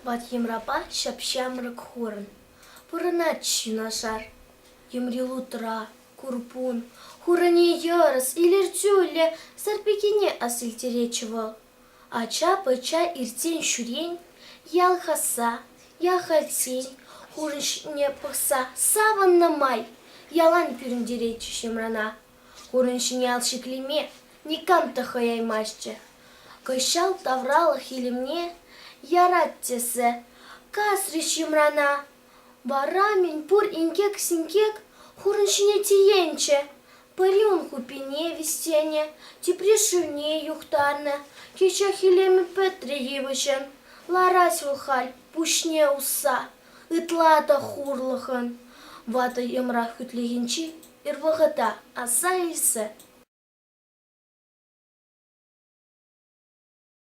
Ват емрапа шапшамрак хорн. Пураначи нашар. Емрилу тра, курпун. Хуране ярас, илертюле, сарпекине асыльтеречевал. Ача-пача иртень шурень, ял хаса, яхальтень, хурышне пыса, саван намай, ялан пюріндеречі шемрана. Хурыншыне алшиклеме, никам тахаяймашче. Кышал таврала хилемне, яраттесе, касры шемрана. Барамин пур инкек-синкек, хурыншыне тиенче. Парион хупине вестене, типрешивне юхтарне, кеча хилеме Петре евышен, ларась вылхаль, пушне уса, ытлата хурлыхын. Вата емра хүтлегенчи, ирвағыта аса илсе.